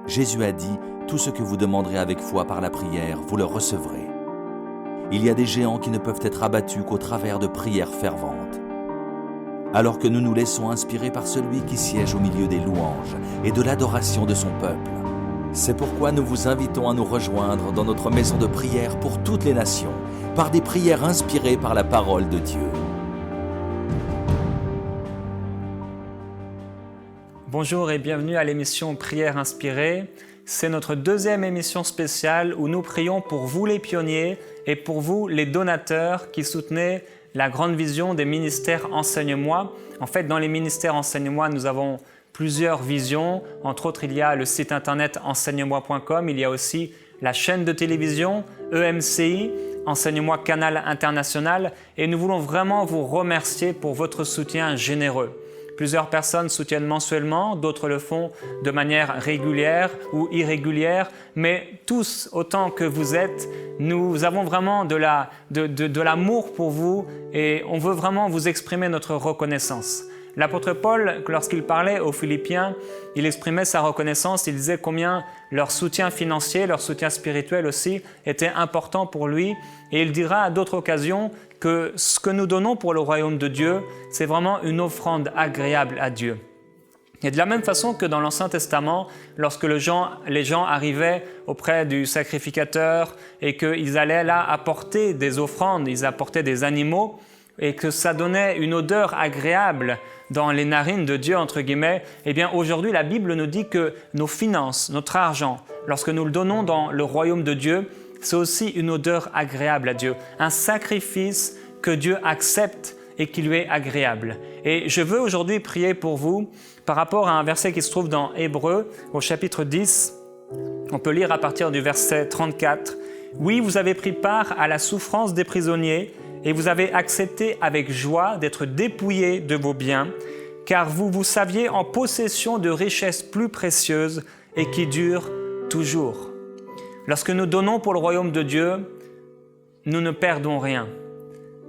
Jésus a dit « Tout ce que vous demanderez avec foi par la prière, vous le recevrez ». Il y a des géants qui ne peuvent être abattus qu'au travers de prières ferventes. Alors que nous nous laissons inspirer par celui qui siège au milieu des louanges et de l'adoration de son peuple. C'est pourquoi nous vous invitons à nous rejoindre dans notre maison de prière pour toutes les nations, par des prières inspirées par la parole de Dieu. Bonjour et bienvenue à l'émission Prière inspirée. C'est notre deuxième émission spéciale où nous prions pour vous les pionniers et pour vous les donateurs qui soutenez la grande vision des ministères Enseigne-moi. En fait, dans les ministères Enseigne-moi, nous avons plusieurs visions. Entre autres, il y a le site internet enseigne-moi.com, il y a aussi la chaîne de télévision EMCI, Enseigne-moi Canal International, et nous voulons vraiment vous remercier pour votre soutien généreux. Plusieurs personnes soutiennent mensuellement, d'autres le font de manière régulière ou irrégulière, mais tous, autant que vous êtes, nous avons vraiment de l'amour pour vous et on veut vraiment vous exprimer notre reconnaissance. L'apôtre Paul, lorsqu'il parlait aux Philippiens, il exprimait sa reconnaissance, il disait combien leur soutien financier, leur soutien spirituel aussi était important pour lui. Et il dira à d'autres occasions que ce que nous donnons pour le royaume de Dieu, c'est vraiment une offrande agréable à Dieu. Et de la même façon que dans l'Ancien Testament, lorsque les gens arrivaient auprès du sacrificateur et qu'ils allaient là apporter des offrandes, ils apportaient des animaux, et que ça donnait une odeur agréable dans les narines de Dieu, entre guillemets, eh bien aujourd'hui la Bible nous dit que nos finances, notre argent, lorsque nous le donnons dans le royaume de Dieu, c'est aussi une odeur agréable à Dieu, un sacrifice que Dieu accepte et qui lui est agréable. Et je veux aujourd'hui prier pour vous par rapport à un verset qui se trouve dans Hébreux, au chapitre 10. On peut lire à partir du verset 34. « Oui, vous avez pris part à la souffrance des prisonniers, et vous avez accepté avec joie d'être dépouillés de vos biens, car vous vous saviez en possession de richesses plus précieuses et qui durent toujours. » Lorsque nous donnons pour le royaume de Dieu, nous ne perdons rien.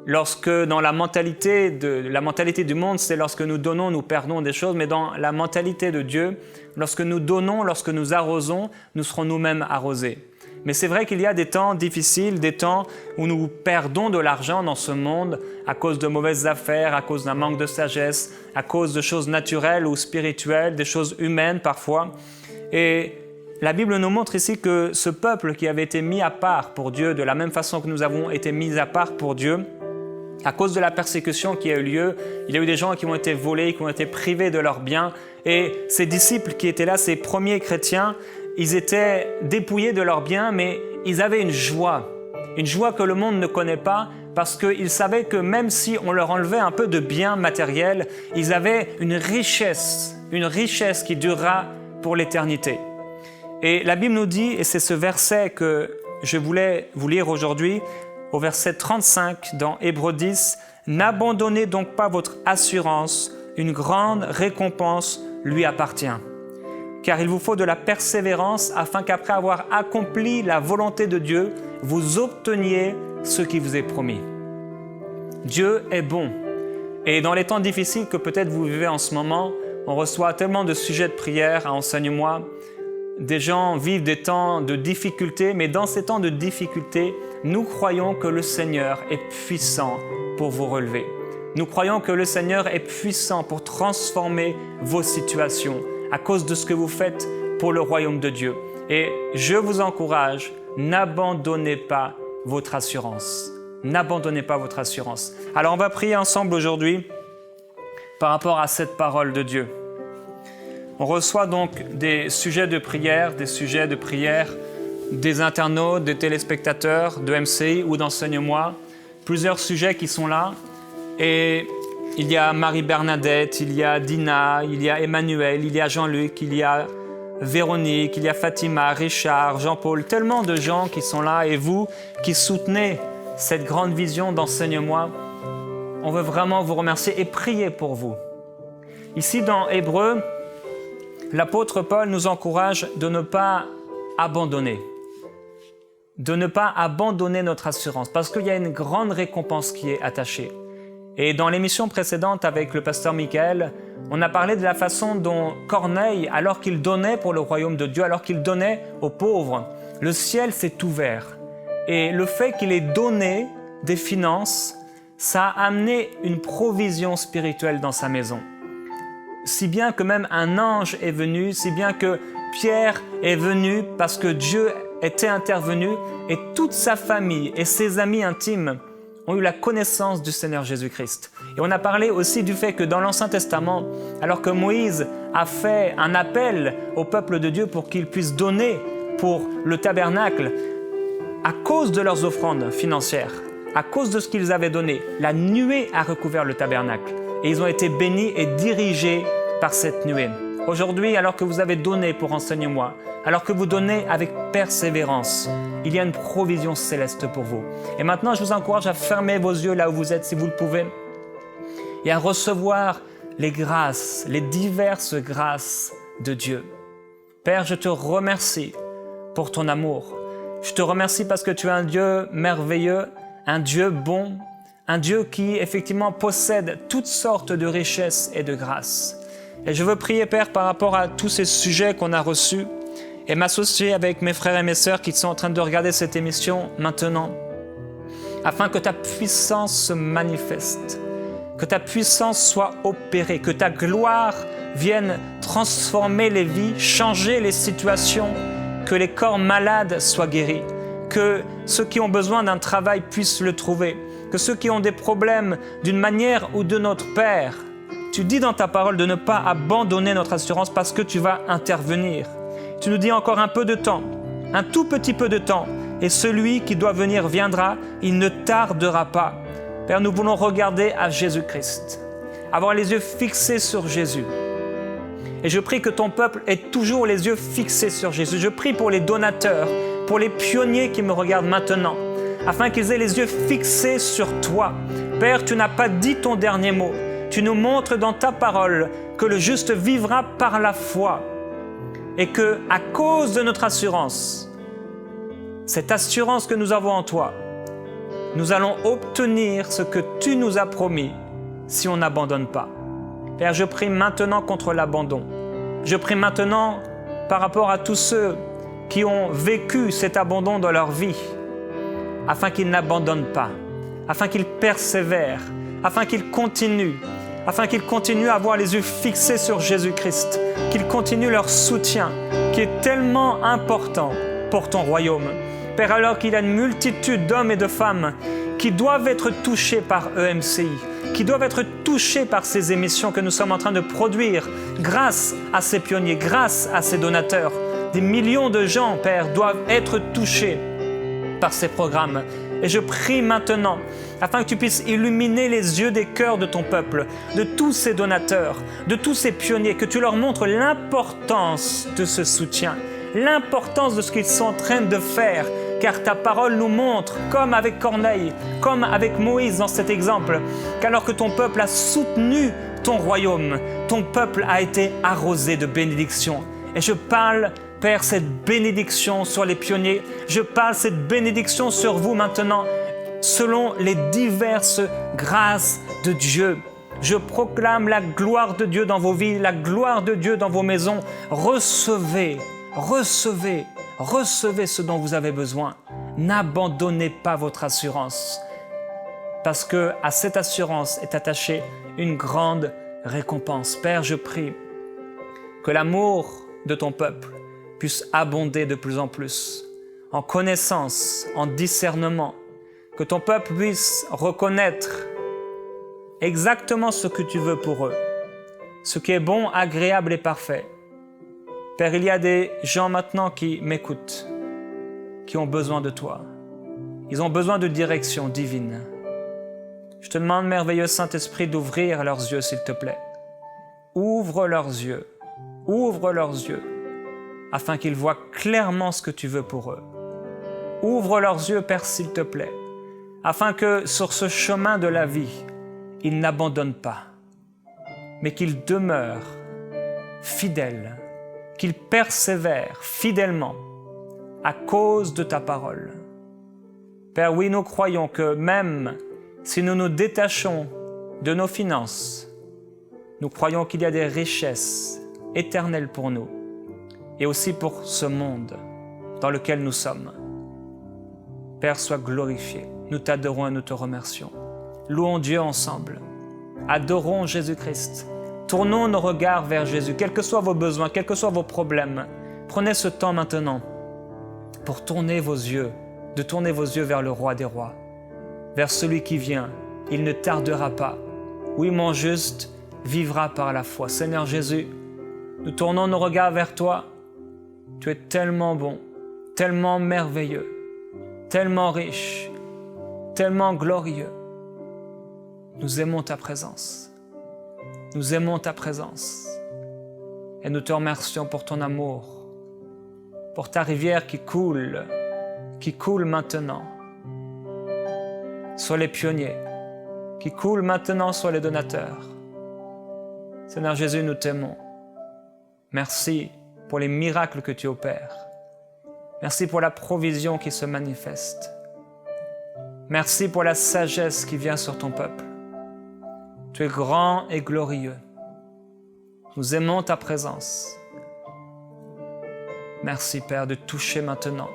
Lorsque dans la mentalité du monde, c'est lorsque nous donnons, nous perdons des choses, mais dans la mentalité de Dieu, lorsque nous donnons, lorsque nous arrosons, nous serons nous-mêmes arrosés. Mais c'est vrai qu'il y a des temps difficiles, des temps où nous perdons de l'argent dans ce monde à cause de mauvaises affaires, à cause d'un manque de sagesse, à cause de choses naturelles ou spirituelles, des choses humaines parfois. Et la Bible nous montre ici que ce peuple qui avait été mis à part pour Dieu, de la même façon que nous avons été mis à part pour Dieu, à cause de la persécution qui a eu lieu, il y a eu des gens qui ont été volés, qui ont été privés de leurs biens. Et ces disciples qui étaient là, ces premiers chrétiens, ils étaient dépouillés de leurs biens, mais ils avaient une joie que le monde ne connaît pas, parce qu'ils savaient que même si on leur enlevait un peu de biens matériels, ils avaient une richesse qui durera pour l'éternité. Et la Bible nous dit, et c'est ce verset que je voulais vous lire aujourd'hui, au verset 35 dans Hébreux 10, « N'abandonnez donc pas votre assurance, une grande récompense lui appartient. Car il vous faut de la persévérance afin qu'après avoir accompli la volonté de Dieu, vous obteniez ce qui vous est promis. » Dieu est bon. Et dans les temps difficiles que peut-être vous vivez en ce moment, on reçoit tellement de sujets de prière à Enseigne-moi. Des gens vivent des temps de difficulté, mais dans ces temps de difficulté, nous croyons que le Seigneur est puissant pour vous relever. Nous croyons que le Seigneur est puissant pour transformer vos situations à cause de ce que vous faites pour le royaume de Dieu. Et je vous encourage, n'abandonnez pas votre assurance. N'abandonnez pas votre assurance. Alors on va prier ensemble aujourd'hui par rapport à cette parole de Dieu. On reçoit donc des sujets de prière, des internautes, des téléspectateurs de MCI ou d'Enseigne-moi, plusieurs sujets qui sont là. Et il y a Marie-Bernadette, il y a Dina, il y a Emmanuel, il y a Jean-Luc, il y a Véronique, il y a Fatima, Richard, Jean-Paul, tellement de gens qui sont là. Et vous qui soutenez cette grande vision d'Enseigne-moi, on veut vraiment vous remercier et prier pour vous. Ici dans Hébreux, l'apôtre Paul nous encourage de ne pas abandonner notre assurance, parce qu'il y a une grande récompense qui est attachée. Et dans l'émission précédente avec le pasteur Michael, on a parlé de la façon dont Corneille, alors qu'il donnait pour le royaume de Dieu, alors qu'il donnait aux pauvres, le ciel s'est ouvert. Et le fait qu'il ait donné des finances, ça a amené une provision spirituelle dans sa maison. Si bien que même un ange est venu, si bien que Pierre est venu parce que Dieu était intervenu et toute sa famille et ses amis intimes ont eu la connaissance du Seigneur Jésus-Christ. Et on a parlé aussi du fait que dans l'Ancien Testament, alors que Moïse a fait un appel au peuple de Dieu pour qu'ils puissent donner pour le tabernacle, à cause de leurs offrandes financières, à cause de ce qu'ils avaient donné, la nuée a recouvert le tabernacle. Et ils ont été bénis et dirigés par cette nuée. Aujourd'hui, alors que vous avez donné pour Enseigne-moi, alors que vous donnez avec persévérance, il y a une provision céleste pour vous. Et maintenant, je vous encourage à fermer vos yeux là où vous êtes, si vous le pouvez, et à recevoir les grâces, les diverses grâces de Dieu. Père, je te remercie pour ton amour. Je te remercie parce que tu es un Dieu merveilleux, un Dieu bon, un Dieu qui effectivement possède toutes sortes de richesses et de grâces. Et je veux prier, Père, par rapport à tous ces sujets qu'on a reçus et m'associer avec mes frères et mes sœurs qui sont en train de regarder cette émission maintenant, afin que ta puissance se manifeste, que ta puissance soit opérée, que ta gloire vienne transformer les vies, changer les situations, que les corps malades soient guéris, que ceux qui ont besoin d'un travail puissent le trouver, que ceux qui ont des problèmes d'une manière ou d'une autre, Père, tu dis dans ta parole de ne pas abandonner notre assurance parce que tu vas intervenir. Tu nous dis encore un peu de temps, un tout petit peu de temps, et celui qui doit venir viendra, il ne tardera pas. Père, nous voulons regarder à Jésus-Christ, avoir les yeux fixés sur Jésus. Et je prie que ton peuple ait toujours les yeux fixés sur Jésus. Je prie pour les donateurs, pour les pionniers qui me regardent maintenant, afin qu'ils aient les yeux fixés sur toi. Père, tu n'as pas dit ton dernier mot. Tu nous montres dans ta parole que le juste vivra par la foi et que, à cause de notre assurance, cette assurance que nous avons en toi, nous allons obtenir ce que tu nous as promis si on n'abandonne pas. Père, je prie maintenant contre l'abandon. Je prie maintenant par rapport à tous ceux qui ont vécu cet abandon dans leur vie, afin qu'ils n'abandonnent pas, afin qu'ils persévèrent, afin qu'ils continuent à avoir les yeux fixés sur Jésus-Christ, qu'ils continuent leur soutien, qui est tellement important pour ton royaume. Père, alors qu'il y a une multitude d'hommes et de femmes qui doivent être touchés par EMCI, qui doivent être touchés par ces émissions que nous sommes en train de produire grâce à ces pionniers, grâce à ces donateurs. Des millions de gens, Père, doivent être touchés par ces programmes. Et je prie maintenant, afin que tu puisses illuminer les yeux des cœurs de ton peuple, de tous ces donateurs, de tous ces pionniers, que tu leur montres l'importance de ce soutien, l'importance de ce qu'ils sont en train de faire, car ta parole nous montre, comme avec Corneille, comme avec Moïse dans cet exemple, qu'alors que ton peuple a soutenu ton royaume, ton peuple a été arrosé de bénédictions. Et je parle, Père, cette bénédiction sur les pionniers, je parle cette bénédiction sur vous maintenant, selon les diverses grâces de Dieu. Je proclame la gloire de Dieu dans vos vies, la gloire de Dieu dans vos maisons. Recevez ce dont vous avez besoin. N'abandonnez pas votre assurance, parce que à cette assurance est attachée une grande récompense. Père, je prie que l'amour de ton peuple puisse abonder de plus en plus, en connaissance, en discernement, que ton peuple puisse reconnaître exactement ce que tu veux pour eux, ce qui est bon, agréable et parfait. Père, il y a des gens maintenant qui m'écoutent, qui ont besoin de toi. Ils ont besoin de direction divine. Je te demande, merveilleux Saint-Esprit, d'ouvrir leurs yeux, s'il te plaît. Ouvre leurs yeux, afin qu'ils voient clairement ce que tu veux pour eux. Ouvre leurs yeux, Père, s'il te plaît, afin que sur ce chemin de la vie, ils n'abandonnent pas, mais qu'ils demeurent fidèles, qu'ils persévèrent fidèlement à cause de ta parole. Père, oui, nous croyons que même si nous nous détachons de nos finances. Nous croyons qu'il y a des richesses éternelles pour nous et aussi pour ce monde dans lequel nous sommes. Père, sois glorifié. Nous t'adorons et nous te remercions. Louons Dieu ensemble. Adorons Jésus-Christ. Tournons nos regards vers Jésus, quels que soient vos besoins, quels que soient vos problèmes. Prenez ce temps maintenant pour tourner vos yeux vers le Roi des Rois, vers celui qui vient. Il ne tardera pas. Oui, mon juste vivra par la foi. Seigneur Jésus, nous tournons nos regards vers toi. Tu es tellement bon, tellement merveilleux, tellement riche, tellement glorieux. Nous aimons ta présence. Nous aimons ta présence. Et nous te remercions pour ton amour, pour ta rivière qui coule maintenant sur les pionniers, qui coule maintenant sur les donateurs. Seigneur Jésus, nous t'aimons. Merci pour les miracles que tu opères. Merci pour la provision qui se manifeste. Merci pour la sagesse qui vient sur ton peuple. Tu es grand et glorieux. Nous aimons ta présence. Merci, Père, de toucher maintenant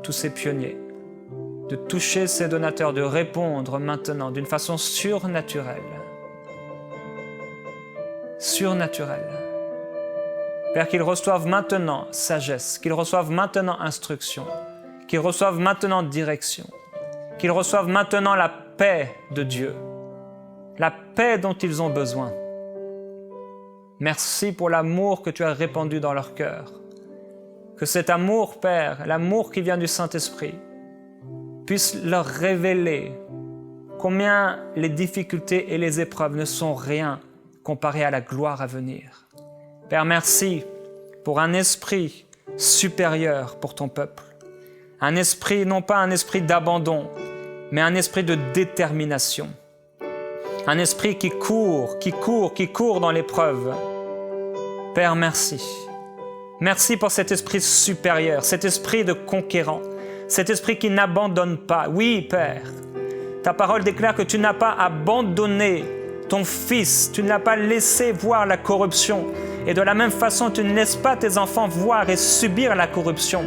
tous ces pionniers, de toucher ces donateurs, de répondre maintenant d'une façon surnaturelle. Surnaturelle. Père, qu'ils reçoivent maintenant sagesse, qu'ils reçoivent maintenant instruction, qu'ils reçoivent maintenant direction, qu'ils reçoivent maintenant la paix de Dieu, la paix dont ils ont besoin. Merci pour l'amour que tu as répandu dans leur cœur. Que cet amour, Père, l'amour qui vient du Saint-Esprit, puisse leur révéler combien les difficultés et les épreuves ne sont rien comparé à la gloire à venir. Père, merci pour un esprit supérieur pour ton peuple. Un esprit, non pas un esprit d'abandon, mais un esprit de détermination. Un esprit qui court dans l'épreuve. Père, merci. Merci pour cet esprit supérieur, cet esprit de conquérant, cet esprit qui n'abandonne pas. Oui, Père, ta parole déclare que tu n'as pas abandonné ton Fils, tu ne l'as pas laissé voir la corruption. Et de la même façon, tu ne laisses pas tes enfants voir et subir la corruption.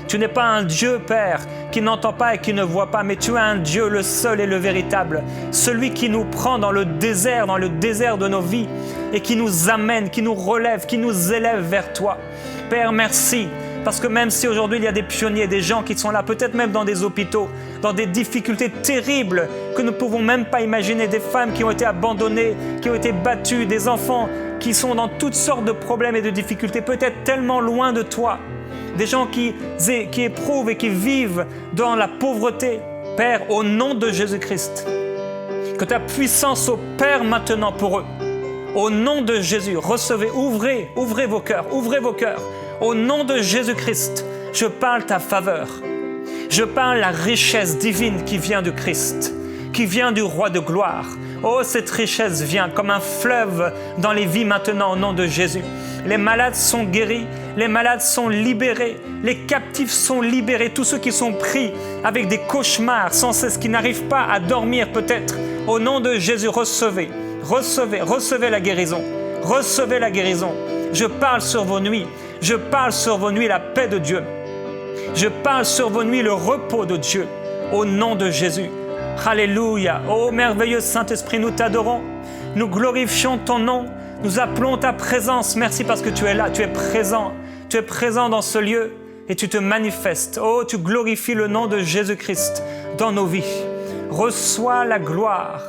Tu n'es pas un Dieu, Père, qui n'entend pas et qui ne voit pas, mais tu es un Dieu, le seul et le véritable, celui qui nous prend dans le désert de nos vies et qui nous amène, qui nous relève, qui nous élève vers toi. Père, merci, parce que même si aujourd'hui il y a des pionniers, des gens qui sont là, peut-être même dans des hôpitaux, dans des difficultés terribles que nous ne pouvons même pas imaginer, des femmes qui ont été abandonnées, qui ont été battues, des enfants qui sont dans toutes sortes de problèmes et de difficultés, peut-être tellement loin de toi, des gens qui éprouvent et qui vivent dans la pauvreté. Père, au nom de Jésus-Christ, que ta puissance opère maintenant pour eux. Au nom de Jésus, recevez, ouvrez vos cœurs, Au nom de Jésus-Christ, je parle ta faveur. Je parle la richesse divine qui vient de Christ, qui vient du Roi de gloire. Oh, cette richesse vient comme un fleuve dans les vies maintenant au nom de Jésus. Les malades sont guéris, les malades sont libérés, les captifs sont libérés, tous ceux qui sont pris avec des cauchemars sans cesse, qui n'arrivent pas à dormir peut-être. Au nom de Jésus, recevez la guérison, recevez la guérison. Je parle sur vos nuits, la paix de Dieu. Je parle sur vos nuits le repos de Dieu, au nom de Jésus. Alléluia. Ô merveilleux Saint-Esprit, nous t'adorons, nous glorifions ton nom, nous appelons ta présence. Merci parce que tu es là, tu es présent dans ce lieu et tu te manifestes. Oh, tu glorifies le nom de Jésus-Christ dans nos vies. Reçois la gloire.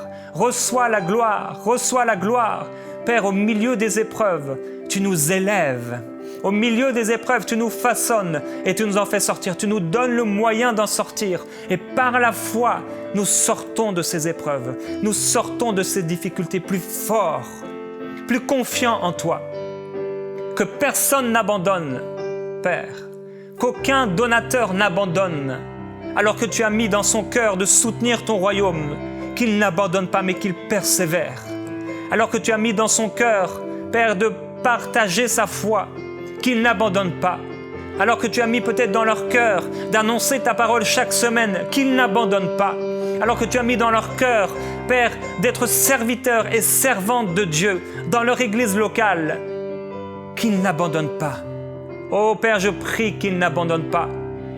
Père, au milieu des épreuves, tu nous élèves. Au milieu des épreuves, tu nous façonnes et tu nous en fais sortir. Tu nous donnes le moyen d'en sortir. Et par la foi, nous sortons de ces épreuves. Nous sortons de ces difficultés plus forts, plus confiants en toi. Que personne n'abandonne, Père. Qu'aucun donateur n'abandonne. Alors que tu as mis dans son cœur de soutenir ton royaume, qu'il n'abandonne pas, mais qu'il persévère. Alors que tu as mis dans son cœur, Père, de partager sa foi, qu'il n'abandonne pas. Alors que tu as mis peut-être dans leur cœur d'annoncer ta parole chaque semaine, qu'ils n'abandonnent pas. Alors que tu as mis dans leur cœur, Père, d'être serviteurs et servantes de Dieu dans leur église locale, qu'ils n'abandonnent pas. Oh Père, je prie qu'ils n'abandonnent pas.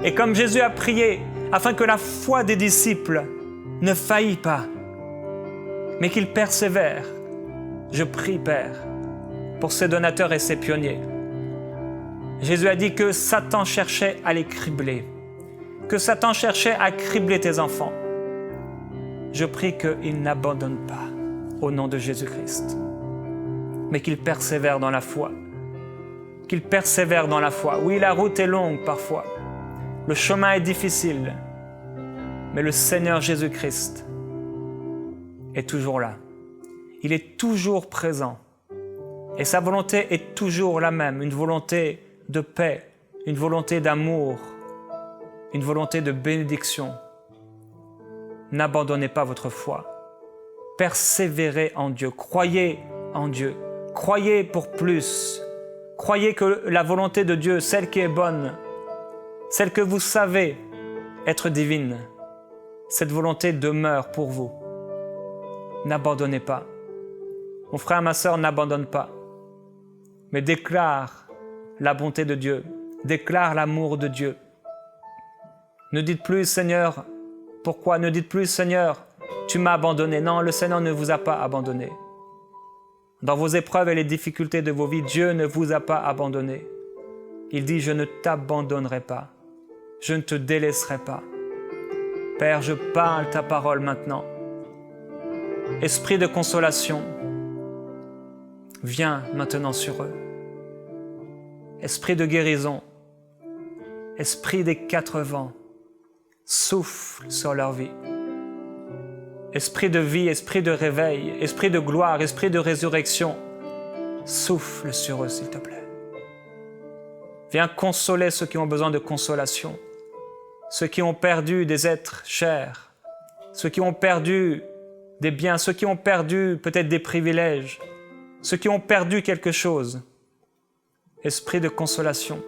Et comme Jésus a prié, afin que la foi des disciples ne faillit pas, mais qu'ils persévèrent, je prie, Père, pour ces donateurs et ces pionniers. Jésus a dit que Satan cherchait à les cribler, que Satan cherchait à cribler tes enfants. Je prie qu'ils n'abandonnent pas au nom de Jésus-Christ, mais qu'ils persévèrent dans la foi. Qu'ils persévèrent dans la foi. Oui, la route est longue parfois, le chemin est difficile, mais le Seigneur Jésus-Christ est toujours là. Il est toujours présent et sa volonté est toujours la même, une volonté de paix, une volonté d'amour, une volonté de bénédiction. N'abandonnez pas votre foi. Persévérez en Dieu. Croyez en Dieu. Croyez pour plus. Croyez que la volonté de Dieu, celle qui est bonne, celle que vous savez être divine, cette volonté demeure pour vous. N'abandonnez pas. Mon frère, ma sœur, n'abandonne pas, mais déclare la bonté de Dieu, déclare l'amour de Dieu. Ne dites plus, Seigneur, pourquoi? Ne dites plus, Seigneur, tu m'as abandonné. Non, le Seigneur ne vous a pas abandonné. Dans vos épreuves et les difficultés de vos vies, Dieu ne vous a pas abandonné. Il dit, je ne t'abandonnerai pas, je ne te délaisserai pas. Père, je parle ta parole maintenant. Esprit de consolation, viens maintenant sur eux. Esprit de guérison, esprit des quatre vents, souffle sur leur vie. Esprit de vie, esprit de réveil, esprit de gloire, esprit de résurrection, souffle sur eux, s'il te plaît. Viens consoler ceux qui ont besoin de consolation, ceux qui ont perdu des êtres chers, ceux qui ont perdu des biens, ceux qui ont perdu peut-être des privilèges, ceux qui ont perdu quelque chose. Esprit de consolation,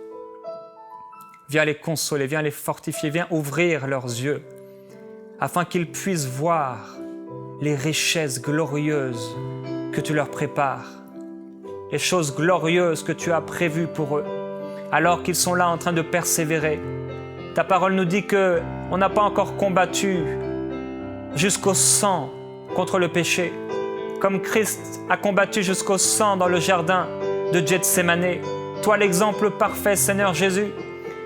viens les consoler, viens les fortifier, viens ouvrir leurs yeux afin qu'ils puissent voir les richesses glorieuses que tu leur prépares, les choses glorieuses que tu as prévues pour eux, alors qu'ils sont là en train de persévérer. Ta parole nous dit qu'on n'a pas encore combattu jusqu'au sang contre le péché, comme Christ a combattu jusqu'au sang dans le jardin de Gethsémane. Toi, l'exemple parfait, Seigneur Jésus,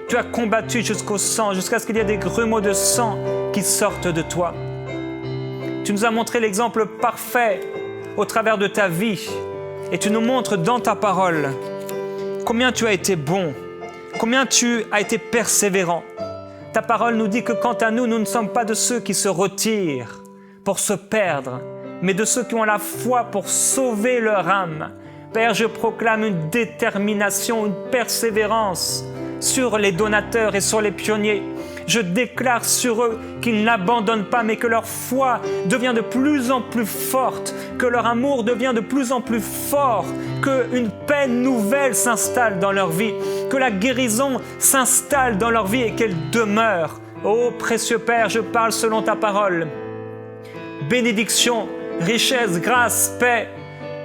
tu as combattu jusqu'au sang, jusqu'à ce qu'il y ait des grumeaux de sang qui sortent de toi. Tu nous as montré l'exemple parfait au travers de ta vie et tu nous montres dans ta parole combien tu as été bon, combien tu as été persévérant. Ta parole nous dit que quant à nous, nous ne sommes pas de ceux qui se retirent pour se perdre, mais de ceux qui ont la foi pour sauver leur âme. Père, je proclame une détermination, une persévérance sur les donateurs et sur les pionniers. Je déclare sur eux qu'ils n'abandonnent pas, mais que leur foi devient de plus en plus forte, que leur amour devient de plus en plus fort, qu'une paix nouvelle s'installe dans leur vie, que la guérison s'installe dans leur vie et qu'elle demeure. Ô précieux Père, je parle selon ta parole. Bénédiction, richesse, grâce, paix.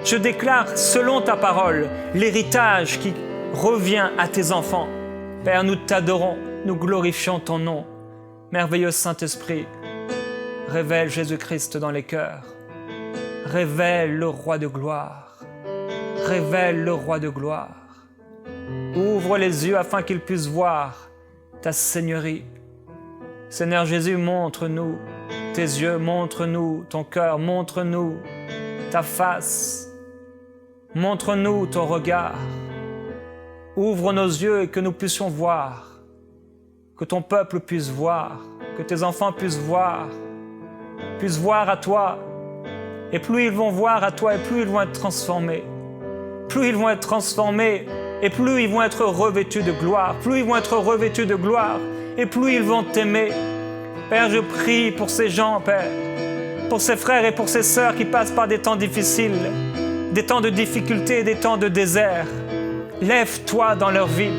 Je déclare selon ta parole l'héritage qui revient à tes enfants. Père, nous t'adorons, nous glorifions ton nom. Merveilleux Saint-Esprit, révèle Jésus-Christ dans les cœurs. Révèle le Roi de gloire. Révèle le Roi de gloire. Ouvre les yeux afin qu'ils puissent voir ta Seigneurie. Seigneur Jésus, montre-nous tes yeux, montre-nous ton cœur, montre-nous ta face. Montre-nous ton regard. Ouvre nos yeux et que nous puissions voir, que ton peuple puisse voir, que tes enfants puissent voir à toi. Et plus ils vont voir à toi, et plus ils vont être transformés. Plus ils vont être transformés, et plus ils vont être revêtus de gloire. Plus ils vont être revêtus de gloire, et plus ils vont t'aimer. Père, je prie pour ces gens, Père, pour ces frères et pour ces sœurs qui passent par des temps difficiles, des temps de difficulté, des temps de désert. Lève-toi dans leur vie.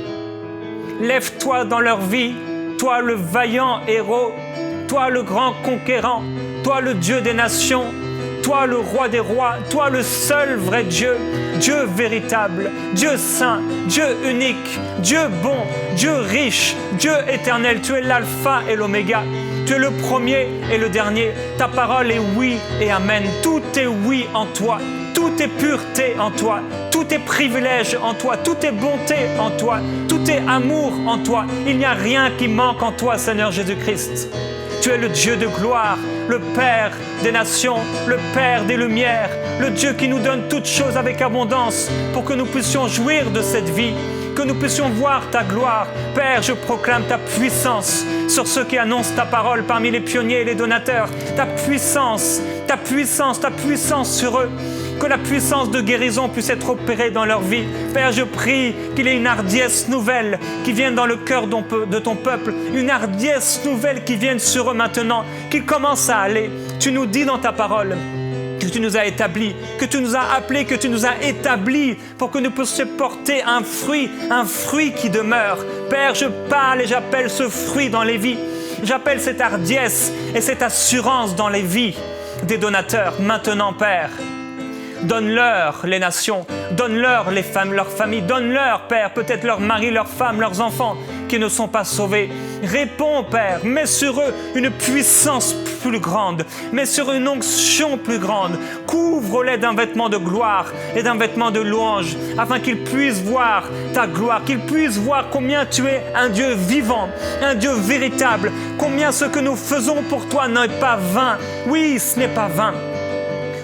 Lève-toi dans leur vie, toi le vaillant héros, toi le grand conquérant, toi le Dieu des nations, toi le roi des rois, toi le seul vrai Dieu, Dieu véritable, Dieu saint, Dieu unique, Dieu bon, Dieu riche, Dieu éternel. Tu es l'alpha et l'oméga. Tu es le premier et le dernier. Ta parole est oui et amen. Tout est oui en toi. Tout est pureté en toi. Tout est privilège en toi. Tout est bonté en toi. Tout est amour en toi. Il n'y a rien qui manque en toi, Seigneur Jésus-Christ. Tu es le Dieu de gloire, le Père des nations, le Père des lumières, le Dieu qui nous donne toutes choses avec abondance pour que nous puissions jouir de cette vie, que nous puissions voir ta gloire. Père, je proclame ta puissance sur ceux qui annoncent ta parole parmi les pionniers et les donateurs. Ta puissance, ta puissance, ta puissance sur eux. Que la puissance de guérison puisse être opérée dans leur vie. Père, je prie qu'il y ait une hardiesse nouvelle qui vienne dans le cœur de ton peuple, une hardiesse nouvelle qui vienne sur eux maintenant, qu'ils commencent à aller. Tu nous dis dans ta parole que tu nous as établis, que tu nous as appelés, que tu nous as établis pour que nous puissions porter un fruit qui demeure. Père, je parle et j'appelle ce fruit dans les vies. J'appelle cette hardiesse et cette assurance dans les vies des donateurs. Maintenant, Père, donne-leur les nations, donne-leur les femmes, leurs familles, donne-leur, Père, peut-être leurs maris, leurs femmes, leurs enfants qui ne sont pas sauvés. Réponds, Père, mets sur eux une puissance plus grande, mets sur eux une onction plus grande. Couvre-les d'un vêtement de gloire et d'un vêtement de louange, afin qu'ils puissent voir ta gloire, qu'ils puissent voir combien tu es un Dieu vivant, un Dieu véritable, combien ce que nous faisons pour toi n'est pas vain. Oui, ce n'est pas vain.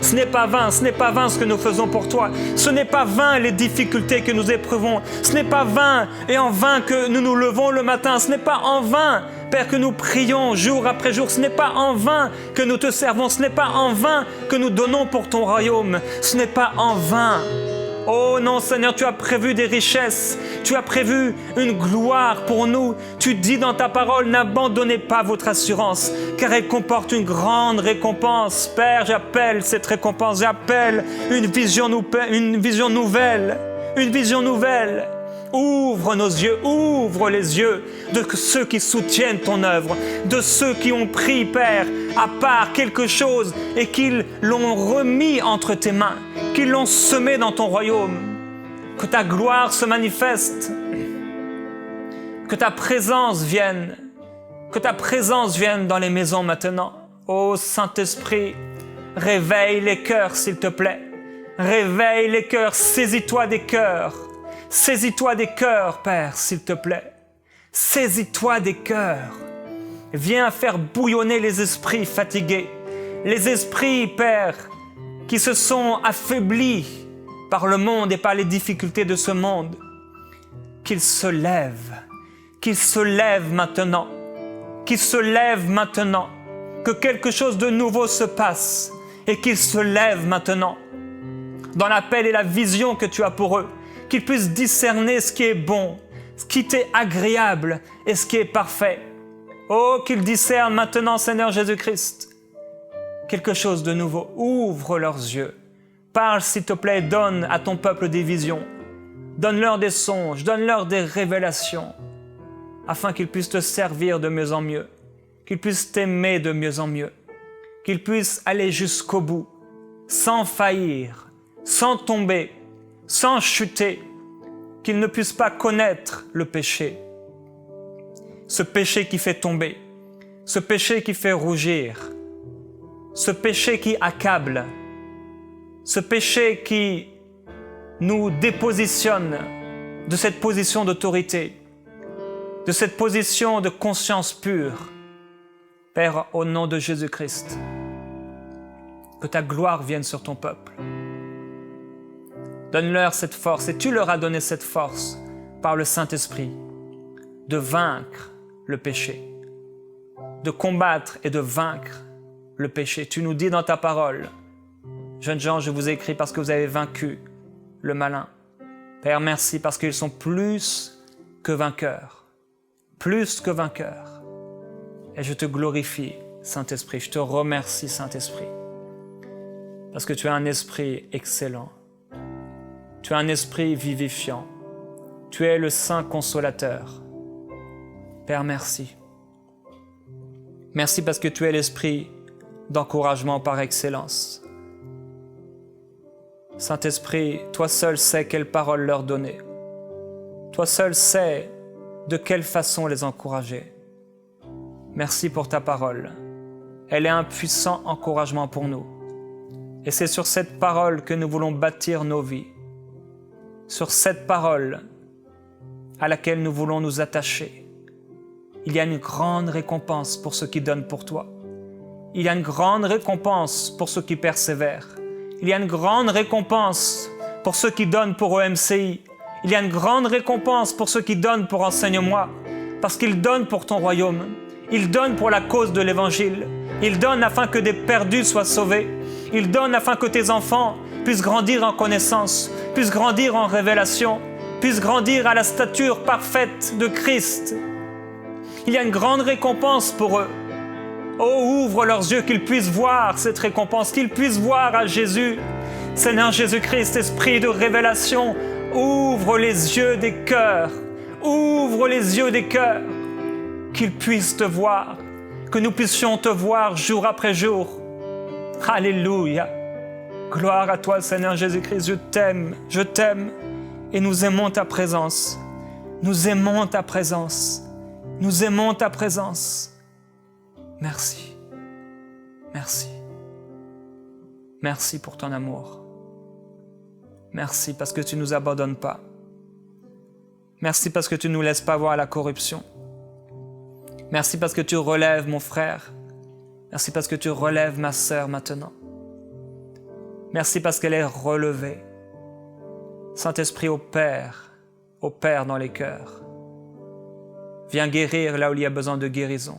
Ce n'est pas vain, ce n'est pas vain ce que nous faisons pour toi. Ce n'est pas vain les difficultés que nous éprouvons. Ce n'est pas vain et en vain que nous nous levons le matin. Ce n'est pas en vain, Père, que nous prions jour après jour. Ce n'est pas en vain que nous te servons. Ce n'est pas en vain que nous donnons pour ton royaume. Ce n'est pas en vain. Oh non, Seigneur, tu as prévu des richesses. Tu as prévu une gloire pour nous. Tu dis dans ta parole, n'abandonnez pas votre assurance, car elle comporte une grande récompense. Père, j'appelle cette récompense. J'appelle une vision nouvelle. Une vision nouvelle. Ouvre nos yeux, ouvre les yeux de ceux qui soutiennent ton œuvre, de ceux qui ont pris, Père, à part quelque chose et qu'ils l'ont remis entre tes mains, qu'ils l'ont semé dans ton royaume. Que ta gloire se manifeste, que ta présence vienne dans les maisons maintenant. Ô Saint-Esprit, réveille les cœurs, s'il te plaît. Réveille les cœurs, saisis-toi des cœurs. Saisis-toi des cœurs, Père, s'il te plaît. Saisis-toi des cœurs. Viens faire bouillonner les esprits fatigués. Les esprits, Père, qui se sont affaiblis par le monde et par les difficultés de ce monde. Qu'ils se lèvent maintenant. Qu'ils se lèvent maintenant. Que quelque chose de nouveau se passe et qu'ils se lèvent maintenant. Dans l'appel et la vision que tu as pour eux. Qu'ils puissent discerner ce qui est bon, ce qui t'est agréable et ce qui est parfait. Oh, qu'ils discernent maintenant, Seigneur Jésus-Christ, quelque chose de nouveau. Ouvre leurs yeux. Parle, s'il te plaît, donne à ton peuple des visions. Donne-leur des songes, donne-leur des révélations, afin qu'ils puissent te servir de mieux en mieux, qu'ils puissent t'aimer de mieux en mieux, qu'ils puissent aller jusqu'au bout, sans faillir, sans tomber, sans chuter, qu'ils ne puissent pas connaître le péché. Ce péché qui fait tomber, ce péché qui fait rougir, ce péché qui accable, ce péché qui nous dépositionne de cette position d'autorité, de cette position de conscience pure. Père, au nom de Jésus-Christ, que ta gloire vienne sur ton peuple. Donne-leur cette force, et tu leur as donné cette force par le Saint-Esprit, de vaincre le péché, de combattre et de vaincre le péché. Tu nous dis dans ta parole, jeunes gens, je vous écris parce que vous avez vaincu le malin. Père, merci parce qu'ils sont plus que vainqueurs, plus que vainqueurs. Et je te glorifie, Saint-Esprit, je te remercie, Saint-Esprit, parce que tu as un esprit excellent. Tu es un esprit vivifiant. Tu es le Saint Consolateur. Père, merci. Merci parce que tu es l'esprit d'encouragement par excellence. Saint-Esprit, toi seul sais quelle parole leur donner. Toi seul sais de quelle façon les encourager. Merci pour ta parole. Elle est un puissant encouragement pour nous. Et c'est sur cette parole que nous voulons bâtir nos vies. Sur cette parole à laquelle nous voulons nous attacher. Il y a une grande récompense pour ceux qui donnent pour toi. Il y a une grande récompense pour ceux qui persévèrent. Il y a une grande récompense pour ceux qui donnent pour EMCI. Il y a une grande récompense pour ceux qui donnent pour Enseigne-moi. Parce qu'ils donnent pour ton royaume. Ils donnent pour la cause de l'Évangile. Ils donnent afin que des perdus soient sauvés. Ils donnent afin que tes enfants puissent grandir en connaissance, puissent grandir en révélation, puissent grandir à la stature parfaite de Christ. Il y a une grande récompense pour eux. Oh, ouvre leurs yeux qu'ils puissent voir cette récompense, qu'ils puissent voir à Jésus. Seigneur Jésus-Christ, esprit de révélation, ouvre les yeux des cœurs, ouvre les yeux des cœurs, qu'ils puissent te voir, que nous puissions te voir jour après jour. Alléluia. Gloire à toi, Seigneur Jésus-Christ, je t'aime, et nous aimons ta présence. Nous aimons ta présence. Nous aimons ta présence. Merci. Merci. Merci pour ton amour. Merci parce que tu ne nous abandonnes pas. Merci parce que tu ne nous laisses pas voir la corruption. Merci parce que tu relèves mon frère. Merci parce que tu relèves ma sœur maintenant. Merci parce qu'elle est relevée. Saint-Esprit, opère dans les cœurs. Viens guérir là où il y a besoin de guérison.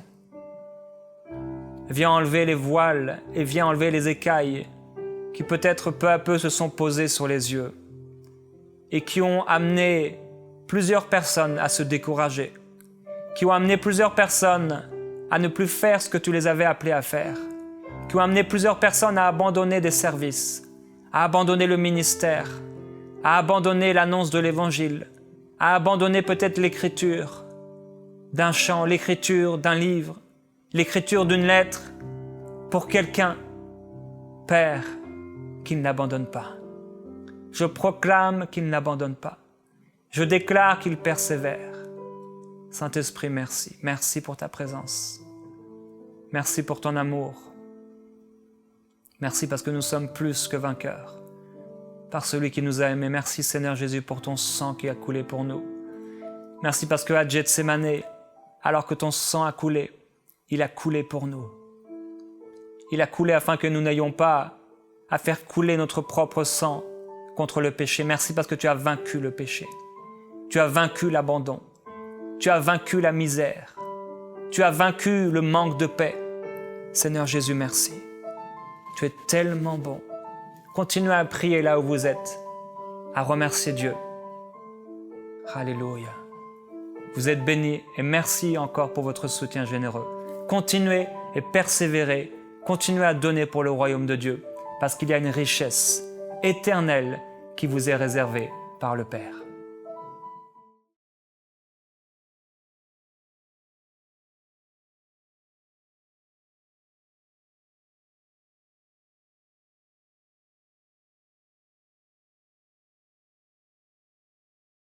Viens enlever les voiles et viens enlever les écailles qui peut-être peu à peu se sont posées sur les yeux et qui ont amené plusieurs personnes à se décourager, qui ont amené plusieurs personnes à ne plus faire ce que tu les avais appelés à faire, qui ont amené plusieurs personnes à abandonner des services, à abandonner le ministère, à abandonner l'annonce de l'Évangile, à abandonner peut-être l'écriture d'un chant, l'écriture d'un livre, l'écriture d'une lettre pour quelqu'un. Père, qu'il n'abandonne pas. Je proclame qu'il n'abandonne pas. Je déclare qu'il persévère. Saint-Esprit, merci. Merci pour ta présence. Merci pour ton amour. Merci parce que nous sommes plus que vainqueurs. Par celui qui nous a aimés. Merci Seigneur Jésus pour ton sang qui a coulé pour nous. Merci parce qu'à Gethsémane, alors que ton sang a coulé, il a coulé pour nous. Il a coulé afin que nous n'ayons pas à faire couler notre propre sang contre le péché. Merci parce que tu as vaincu le péché. Tu as vaincu l'abandon. Tu as vaincu la misère. Tu as vaincu le manque de paix. Seigneur Jésus, merci. Tu es tellement bon. Continuez à prier là où vous êtes, à remercier Dieu. Alléluia. Vous êtes bénis et merci encore pour votre soutien généreux. Continuez et persévérez. Continuez à donner pour le royaume de Dieu parce qu'il y a une richesse éternelle qui vous est réservée par le Père.